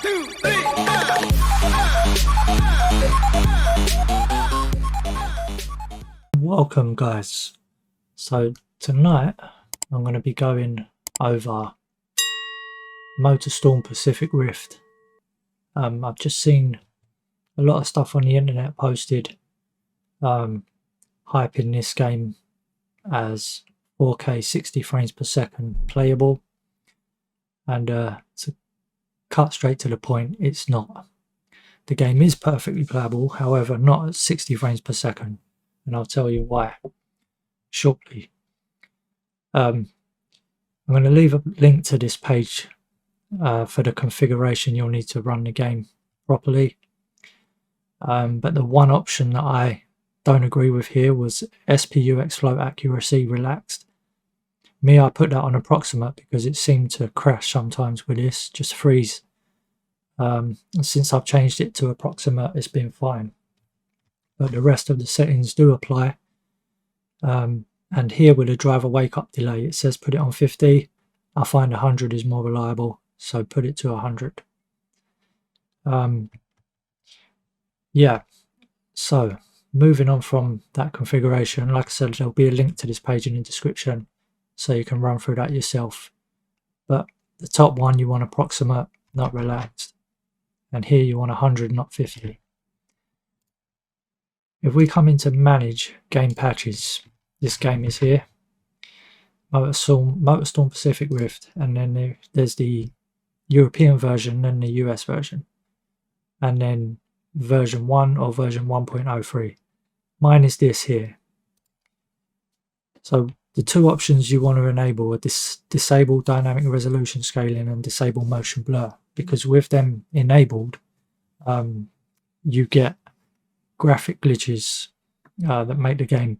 2, 3, Welcome guys. So tonight I'm going to be going over Motorstorm Pacific Rift. I've just seen a lot of stuff on the internet posted hyping this game as 4K 60 frames per second playable, and to cut straight to the point, it's not. The game is perfectly playable, however not at 60 frames per second, and I'll tell you why shortly. I'm going to leave a link to this page for the configuration you'll need to run the game properly, but the one option that I don't agree with here was SPUX float accuracy relaxed. I put that on approximate because it seemed to crash sometimes with this, just freeze. Since I've changed it to approximate, it's been fine, but the rest of the settings do apply. And here with the driver wake up delay, it says put it on 50. I find 100 is more reliable, so put it to 100. Yeah, so moving on from that configuration, like I said, there'll be a link to this page in the description so you can run through that yourself. But the top one, you want approximate, not relaxed, and here you want 100, not 50. If we come into manage game patches, this game is here, Motorstorm Pacific Rift, and then there's the European version and the US version, and then version 1 or version 1.03. Mine is this here. So the two options you want to enable are disable dynamic resolution scaling and disable motion blur, because with them enabled, you get graphic glitches that make the game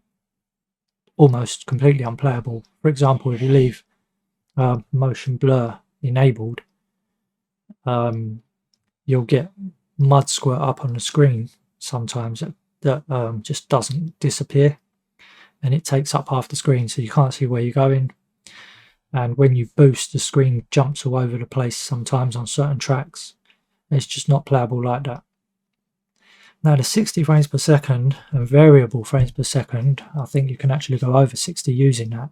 almost completely unplayable. For example, if you leave motion blur enabled, you'll get mud squirt up on the screen sometimes that just doesn't disappear, and it takes up half the screen, so you can't see where you're going. And when you boost, the screen jumps all over the place sometimes on certain tracks. It's just not playable like that. Now the 60 frames per second and variable frames per second, I think you can actually go over 60 using that.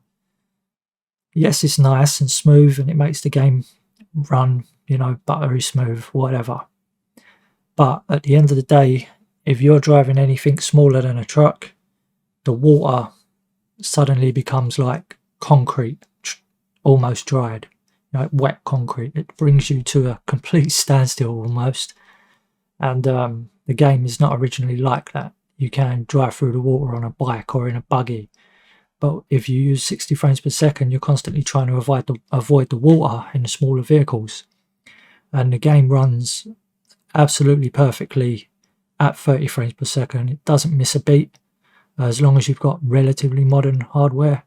Yes, it's nice and smooth and it makes the game run, you know, buttery smooth, whatever. But at the end of the day, if you're driving anything smaller than a truck, the water suddenly becomes like concrete, almost dried, like wet concrete. It brings you to a complete standstill almost. And the game is not originally like that. You can drive through the water on a bike or in a buggy, but if you use 60 frames per second, you're constantly trying to avoid the water in the smaller vehicles, and the game runs absolutely perfectly at 30 frames per second. It doesn't miss a beat as long as you've got relatively modern hardware.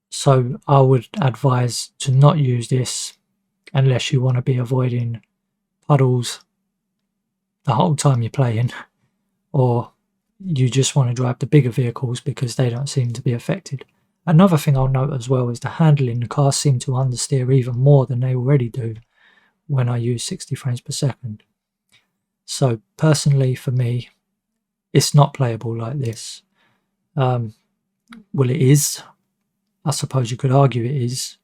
So I would advise to not use this unless you want to be avoiding puddles the whole time you're playing, or you just want to drive the bigger vehicles because they don't seem to be affected. Another thing I'll note as well is the handling. The cars seem to understeer even more than they already do when I use 60 frames per second. So personally for me, it's not playable like this. Well, it is. I suppose you could argue it is,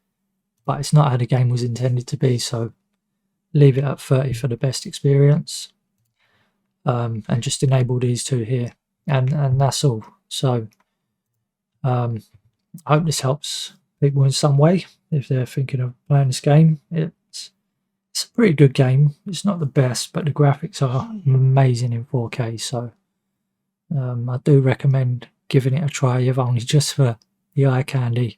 but it's not how the game was intended to be, so leave it at 30 for the best experience, and just enable these two here, and that's all. So I hope this helps people in some way if they're thinking of playing this game. It's a pretty good game. It's not the best, but the graphics are amazing in 4K, so I do recommend giving it a try, if only just for the eye candy.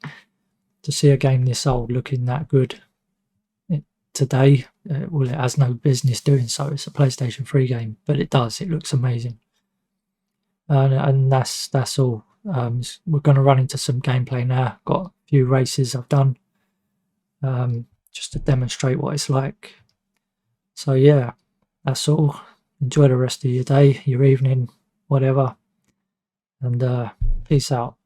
To see a game this old looking that good today, well, it has no business doing so. It's a PlayStation 3 game, but it does. It looks amazing, and that's all. We're going to run into some gameplay now. Got a few races I've done just to demonstrate what it's like. So yeah, that's all. Enjoy the rest of your day, your evening, whatever, and peace out.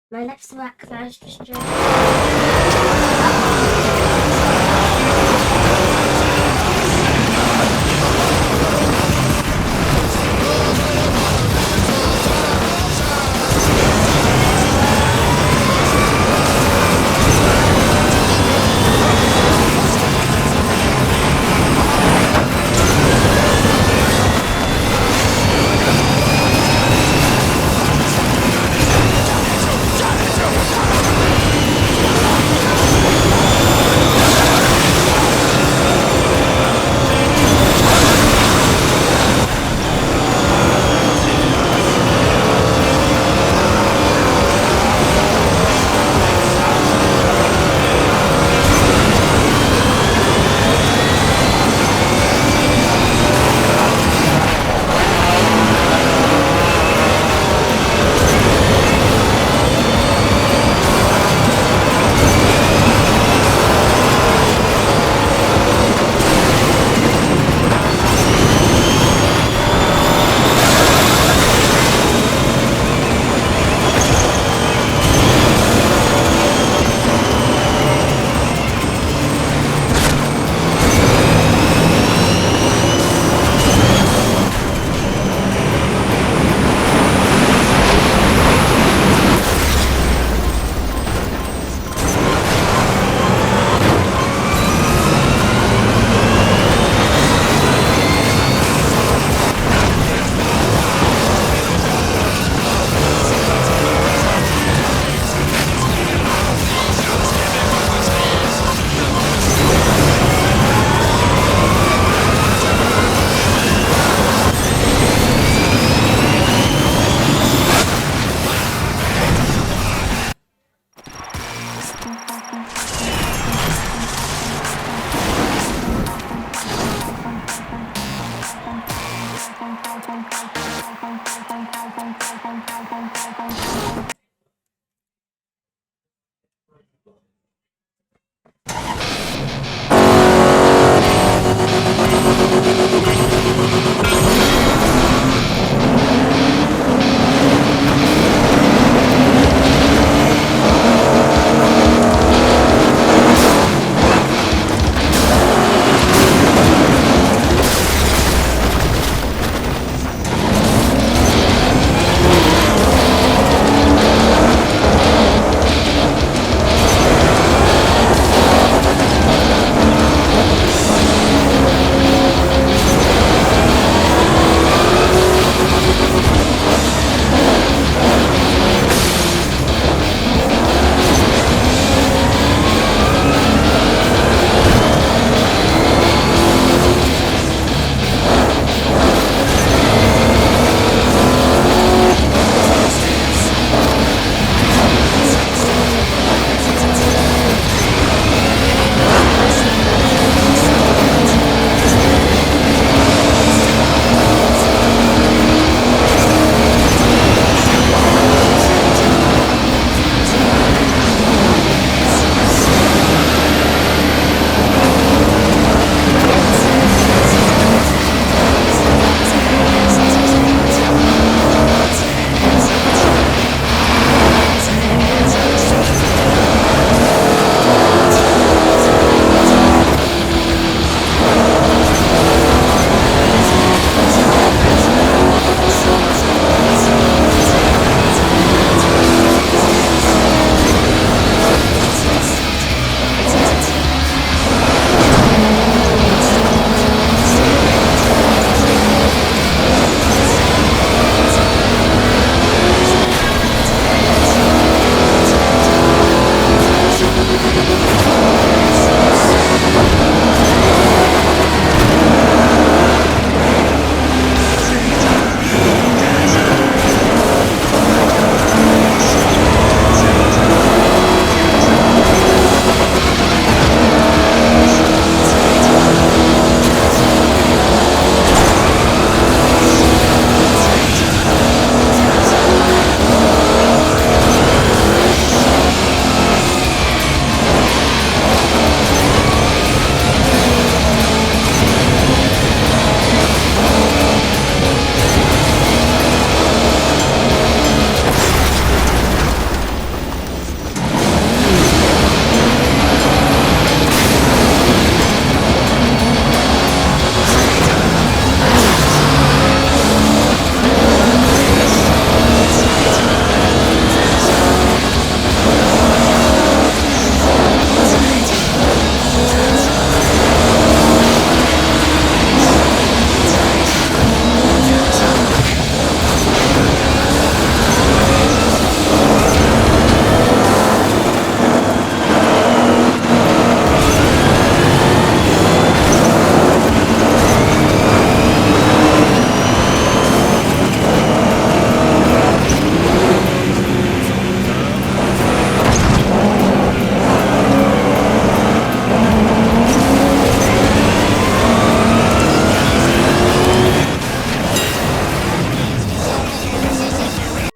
My next work first just joined.